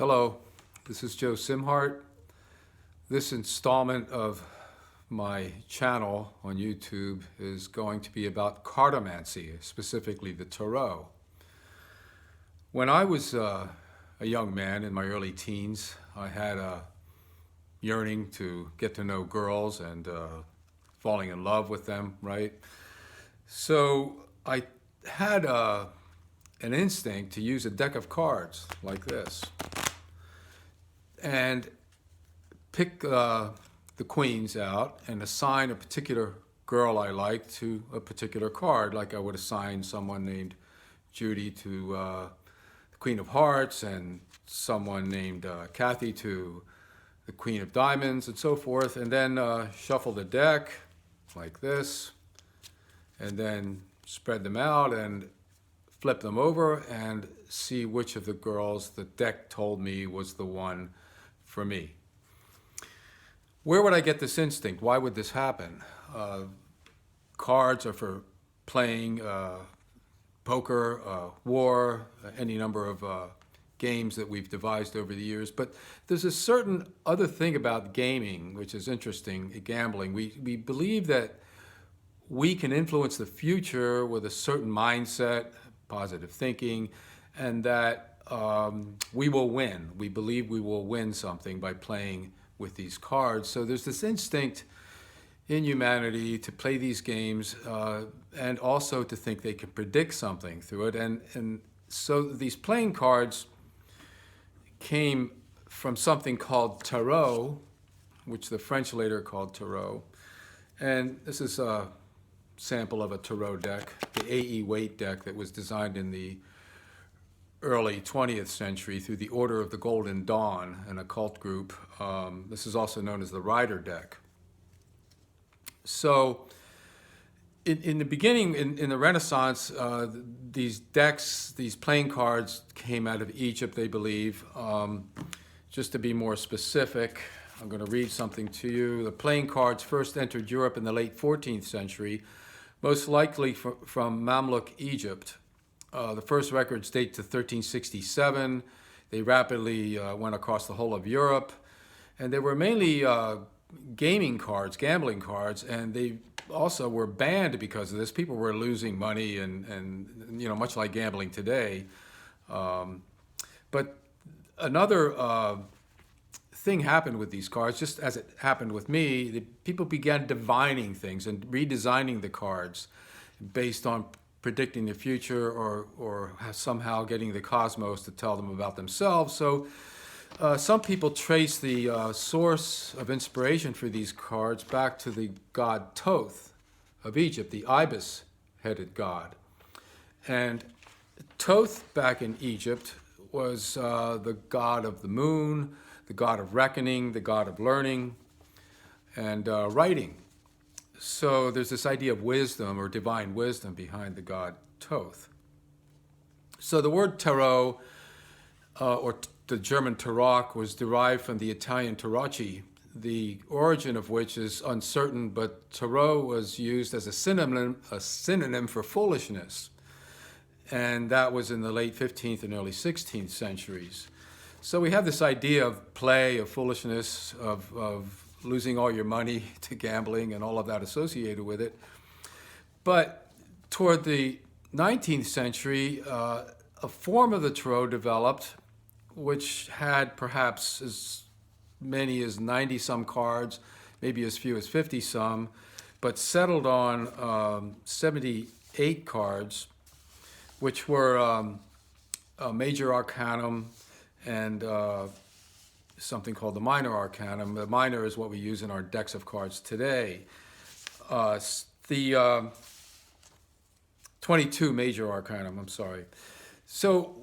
Hello, this is Joe Simhart. This installment of my channel on YouTube is going to be about Cartomancy, specifically the Tarot. When I was a young man in my early teens, I had a yearning to get to know girls and falling in love with them, right? So I had an instinct to use a deck of cards like this and pick the queens out and assign a particular girl I liked to a particular card, like I would assign someone named Judy to the Queen of Hearts and someone named Kathy to the Queen of Diamonds and so forth, and then shuffle the deck like this, and then spread them out and flip them over and see which of the girls the deck told me was the one for me. Where would I get this instinct? Why would this happen? Cards are for playing poker, war, any number of games that we've devised over the years. But there's a certain other thing about gaming, which is interesting, gambling. We believe that we can influence the future with a certain mindset, positive thinking, and that we will win. We believe we will win something by playing with these cards. So there's this instinct in humanity to play these games and also to think they can predict something through it. And so these playing cards came from something called tarot, which the French later called tarot. And this is a sample of a tarot deck, the A.E. Waite deck that was designed in the early 20th century through the Order of the Golden Dawn, an occult group. This is also known as the Rider deck. So in the beginning, in the Renaissance, these decks, these playing cards came out of Egypt, they believe. Just to be more specific, I'm going to read something to you. The playing cards first entered Europe in the late 14th century, most likely from Mamluk Egypt. The first records date to 1367. They rapidly went across the whole of Europe. And they were mainly gaming cards, gambling cards, and they also were banned because of this. People were losing money and you know, much like gambling today. But another thing happened with these cards, just as it happened with me. People began divining things and redesigning the cards based on predicting the future or somehow getting the cosmos to tell them about themselves. So some people trace the source of inspiration for these cards back to the god Thoth of Egypt, the ibis-headed god. And Thoth back in Egypt was the god of the moon, the god of reckoning, the god of learning, and writing. So there's this idea of wisdom or divine wisdom behind the god Thoth. So the word tarot, or the German Tarok, was derived from the Italian tarocchi, the origin of which is uncertain, but tarot was used as a synonym for foolishness. And that was in the late 15th and early 16th centuries. So we have this idea of play, of foolishness, of losing all your money to gambling and all of that associated with it. But toward the 19th century, a form of the tarot developed which had perhaps as many as 90-some cards, maybe as few as 50-some, but settled on 78 cards, which were a major arcanum and something called the minor arcanum. The minor is what we use in our decks of cards today. The 22 major arcanum, I'm sorry. So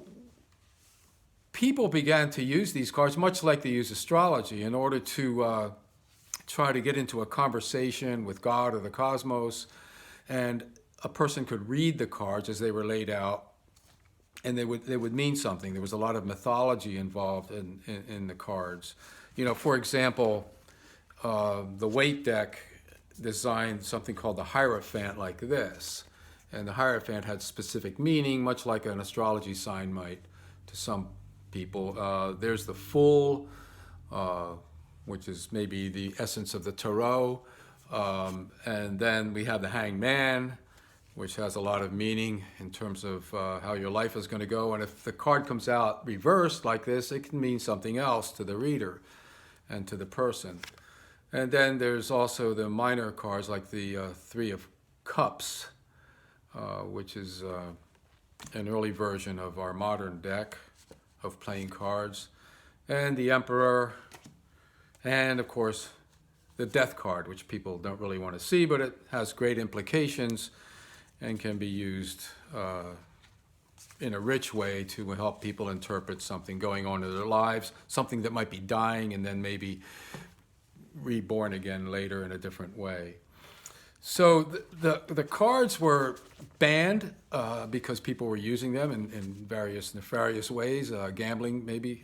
people began to use these cards, much like they use astrology, in order to try to get into a conversation with God or the cosmos. And a person could read the cards as they were laid out, and they would mean something. There was a lot of mythology involved in the cards. You know, for example, the Waite deck designed something called the Hierophant like this. And the Hierophant had specific meaning, much like an astrology sign might to some people. There's the Fool, which is maybe the essence of the tarot. And then we have the Hanged Man, which has a lot of meaning in terms of how your life is going to go. And if the card comes out reversed like this, it can mean something else to the reader and to the person. And then there's also the minor cards like the Three of Cups, which is an early version of our modern deck of playing cards, and the Emperor, and of course the Death card, which people don't really want to see, but it has great implications and can be used in a rich way to help people interpret something going on in their lives, something that might be dying and then maybe reborn again later in a different way. So the cards were banned because people were using them in various nefarious ways, gambling maybe.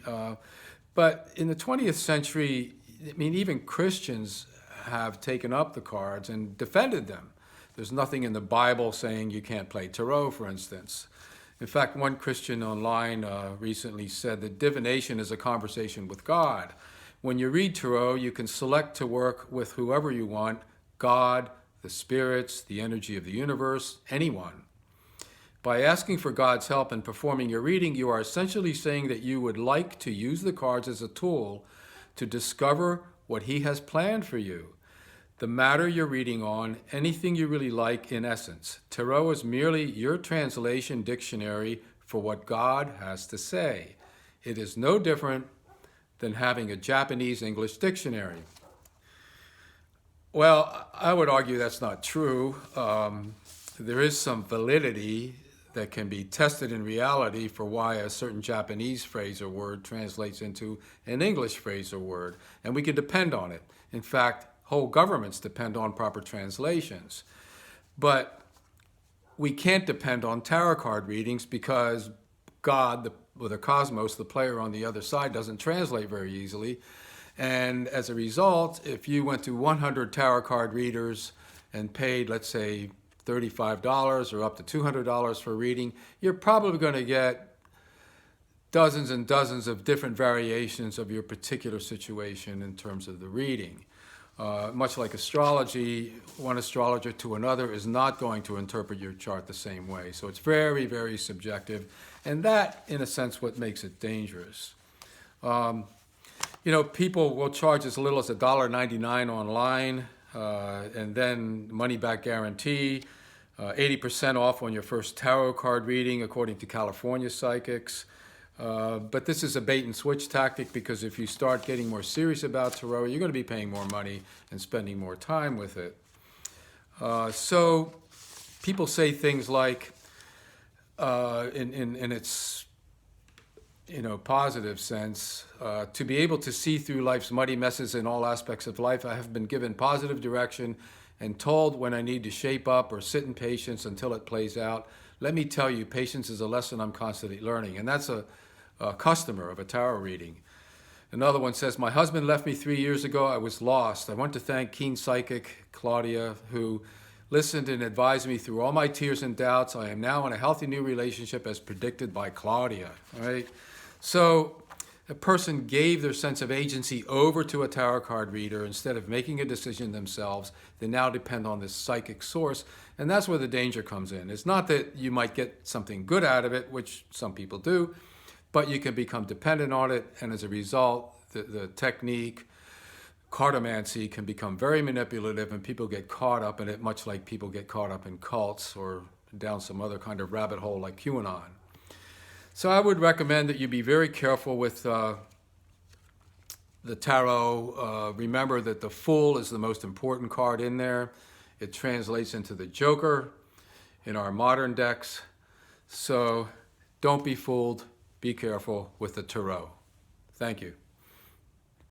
But in the 20th century, I mean, even Christians have taken up the cards and defended them. There's nothing in the Bible saying you can't play tarot, for instance. In fact, one Christian online recently said that divination is a conversation with God. When you read tarot, you can select to work with whoever you want, God, the spirits, the energy of the universe, anyone. By asking for God's help in performing your reading, you are essentially saying that you would like to use the cards as a tool to discover what He has planned for you. The matter you're reading on, anything you really like in essence. Tarot is merely your translation dictionary for what God has to say. It is no different than having a Japanese English dictionary. Well, I would argue that's not true. There is some validity that can be tested in reality for why a certain Japanese phrase or word translates into an English phrase or word, and we can depend on it. In fact, whole governments depend on proper translations. But we can't depend on tarot card readings because God, the cosmos, the player on the other side, doesn't translate very easily. And as a result, if you went to 100 tarot card readers and paid, let's say, $35 or up to $200 for a reading, you're probably going to get dozens and dozens of different variations of your particular situation in terms of the reading. Much like astrology, one astrologer to another is not going to interpret your chart the same way. So it's very, very subjective. And that, in a sense, what makes it dangerous. People will charge as little as $1.99 online, and then money-back guarantee, 80% off on your first tarot card reading, according to California psychics. But this is a bait-and-switch tactic because if you start getting more serious about tarot, you're going to be paying more money and spending more time with it. So people say things like, in its positive sense, to be able to see through life's muddy messes in all aspects of life, I have been given positive direction and told when I need to shape up or sit in patience until it plays out. Let me tell you, patience is a lesson I'm constantly learning. And that's a customer of a tarot reading. Another one says, my husband left me 3 years ago. I was lost. I want to thank keen psychic Claudia, who listened and advised me through all my tears and doubts. I am now in a healthy new relationship as predicted by Claudia. Right? So a person gave their sense of agency over to a tarot card reader instead of making a decision themselves. They now depend on this psychic source, and that's where the danger comes in. It's not that you might get something good out of it, which some people do, but you can become dependent on it, and as a result, the technique, Cartomancy, can become very manipulative, and people get caught up in it, much like people get caught up in cults or down some other kind of rabbit hole like QAnon. So I would recommend that you be very careful with the tarot. Remember that the Fool is the most important card in there. It translates into the Joker in our modern decks. So don't be fooled. Be careful with the tarot. Thank you.